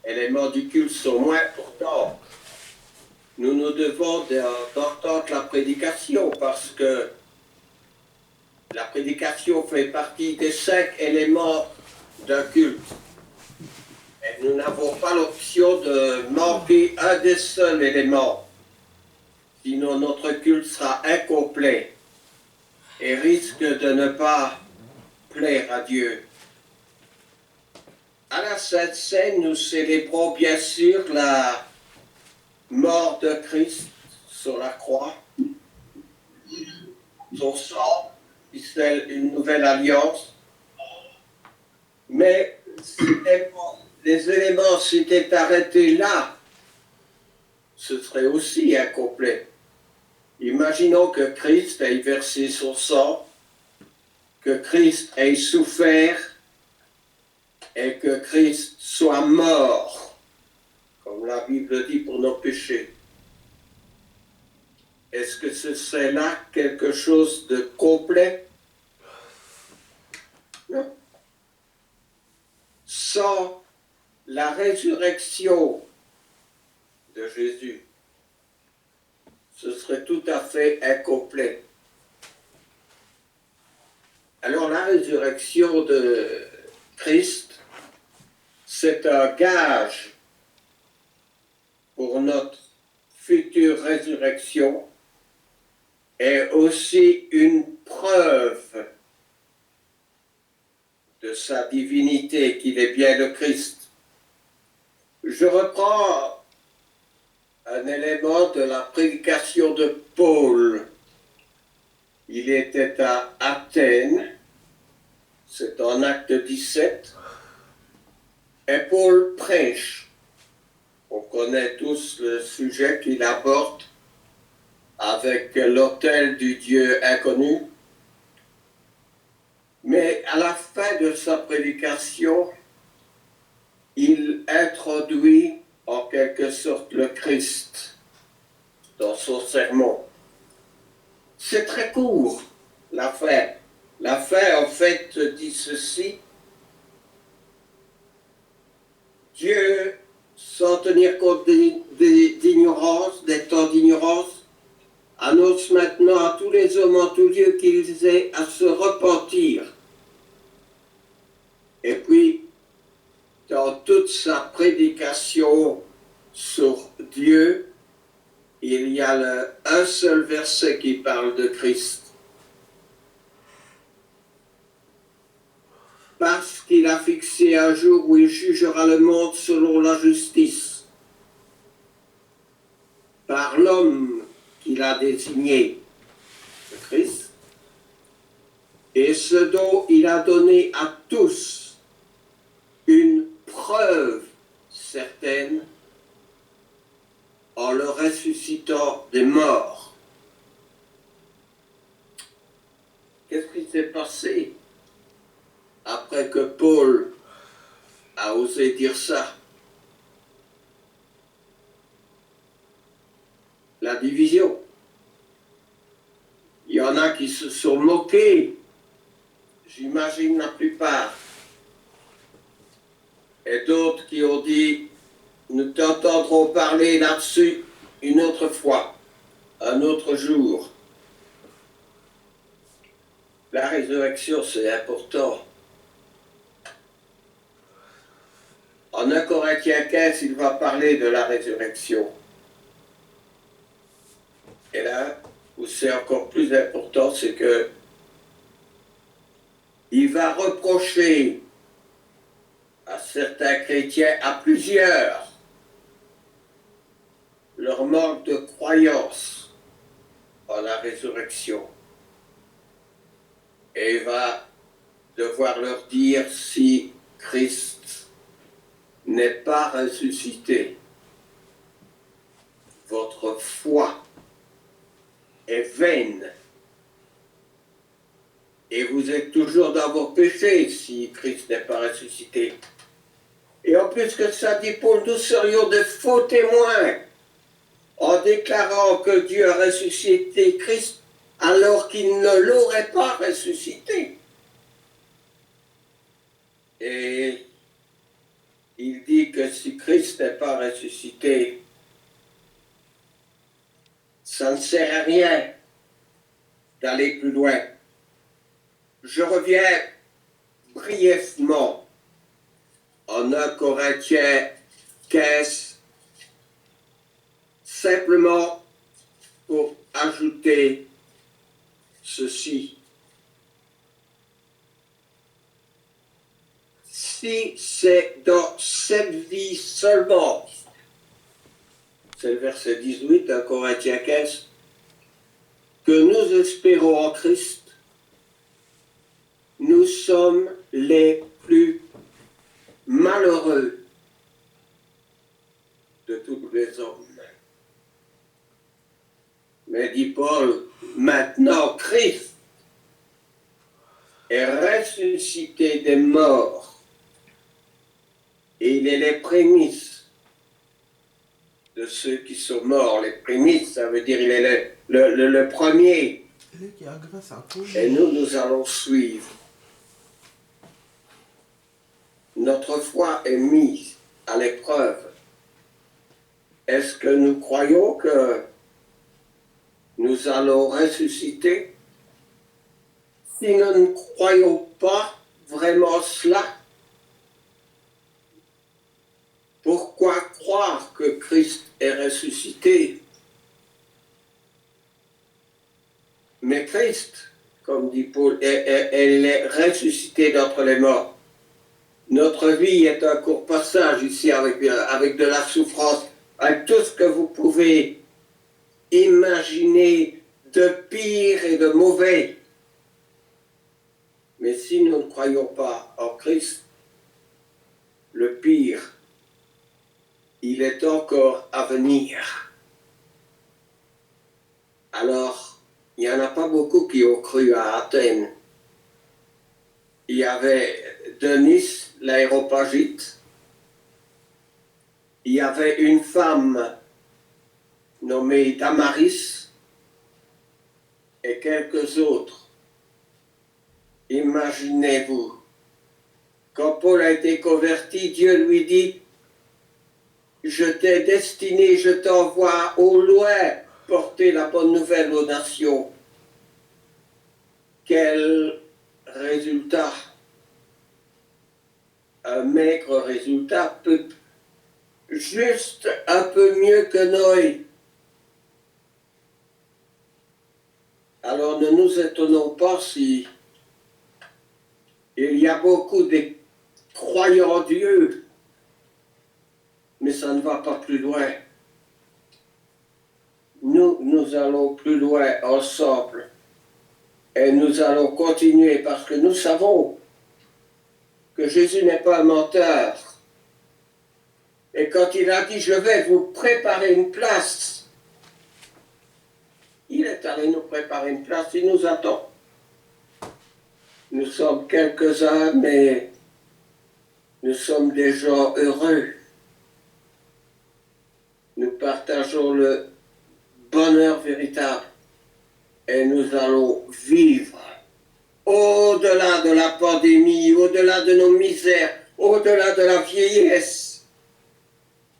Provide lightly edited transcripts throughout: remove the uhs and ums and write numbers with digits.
éléments du culte sont moins importants. Nous nous devons d'entendre la prédication parce que la prédication fait partie des 5 éléments d'un culte. Et nous n'avons pas l'option de manquer un des seuls éléments. Sinon notre culte sera incomplet et risque de ne pas plaire à Dieu. À la Sainte Seine, nous célébrons bien sûr la mort de Christ sur la croix, son sang, qui scelle une nouvelle alliance. Mais les éléments s'étaient arrêtés là, ce serait aussi incomplet. Imaginons que Christ ait versé son sang, que Christ ait souffert et que Christ soit mort, comme la Bible dit, pour nos péchés. Est-ce que ce serait là quelque chose de complet? Non. Sans la résurrection de Jésus, ce serait tout à fait incomplet. Alors la résurrection de Christ, c'est un gage pour notre future résurrection et aussi une preuve de sa divinité, qu'il est bien le Christ. Je reprends un élément de la prédication de Paul. Il était à Athènes, c'est en Acte 17, et Paul prêche. On connaît tous le sujet qu'il aborde avec l'autel du Dieu inconnu. Mais à la fin de sa prédication, il introduit en quelque sorte le Christ dans son sermon. C'est très court, la fin. La fin, en fait, dit ceci. Dieu, sans tenir compte d'ignorance, des temps d'ignorance, annonce maintenant à tous les hommes en tout lieu qu'ils aient à se repentir. Et puis, dans toute sa prédication sur Dieu, il y a un seul verset qui parle de Christ. Parce qu'il a fixé un jour où il jugera le monde selon la justice, par l'homme qu'il a désigné, le Christ, et ce dont il a donné à tous une preuve certaine en le ressuscitant des morts. Qu'est-ce qui s'est passé après que Paul a osé dire ça? La division. Il y en a qui se sont moqués, j'imagine la plupart, et d'autres qui ont dit « Nous t'entendrons parler là-dessus une autre fois, un autre jour ». La résurrection, c'est important. En 1 Corinthiens 15, il va parler de la résurrection. Et là, où c'est encore plus important, c'est que il va reprocher à certains chrétiens, à plusieurs, leur manque de croyance en la résurrection. Et il va devoir leur dire si Christ n'est pas ressuscité, votre foi est vaine. Et vous êtes toujours dans vos péchés si Christ n'est pas ressuscité. Et en plus que ça dit Paul, nous serions de faux témoins en déclarant que Dieu a ressuscité Christ alors qu'il ne l'aurait pas ressuscité. Et il dit que si Christ n'est pas ressuscité, ça ne sert à rien d'aller plus loin. Je reviens brièvement en 1 Corinthiens 15, simplement pour ajouter ceci. Si c'est dans cette vie seulement, c'est le verset 18 1 Corinthiens 15, que nous espérons en Christ, nous sommes les plus malheureux de tous les hommes. Mais dit Paul, maintenant Christ est ressuscité des morts et il est les prémices de ceux qui sont morts. Les prémices, ça veut dire il est le premier. Et nous allons suivre. Notre foi est mise à l'épreuve. Est-ce que nous croyons que nous allons ressusciter? Si nous ne croyons pas vraiment cela, pourquoi croire que Christ est ressuscité? Mais Christ, comme dit Paul, elle est ressuscité d'entre les morts. Notre vie est un court passage ici avec de la souffrance, avec tout ce que vous pouvez imaginer de pire et de mauvais. Mais si nous ne croyons pas en Christ, le pire, il est encore à venir. Alors, il n'y en a pas beaucoup qui ont cru à Athènes. Il y avait Denis, l'aéropagite. Il y avait une femme nommée Damaris et quelques autres. Imaginez-vous, quand Paul a été converti, Dieu lui dit, je t'ai destiné, je t'envoie au loin porter la bonne nouvelle aux nations. Quel résultat? Un maigre résultat, juste un peu mieux que Noé. Alors ne nous étonnons pas si il y a beaucoup de croyants en Dieu, mais ça ne va pas plus loin. Nous allons plus loin ensemble et nous allons continuer parce que nous savons que Jésus n'est pas un menteur. Et quand il a dit « je vais vous préparer une place », il est allé nous préparer une place, il nous attend. Nous sommes quelques-uns, mais nous sommes des gens heureux. Nous partageons le bonheur véritable et nous allons vivre au-delà de la pandémie, au-delà de nos misères, au-delà de la vieillesse.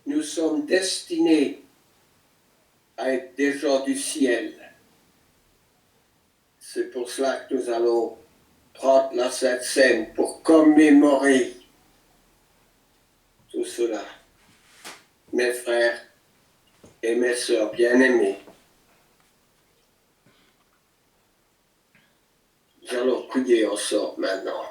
Nous sommes destinés à être des gens du ciel. C'est pour cela que nous allons prendre la Sainte Seine pour commémorer tout cela. Mes frères et mes sœurs bien-aimés, nous allons prier ensemble maintenant.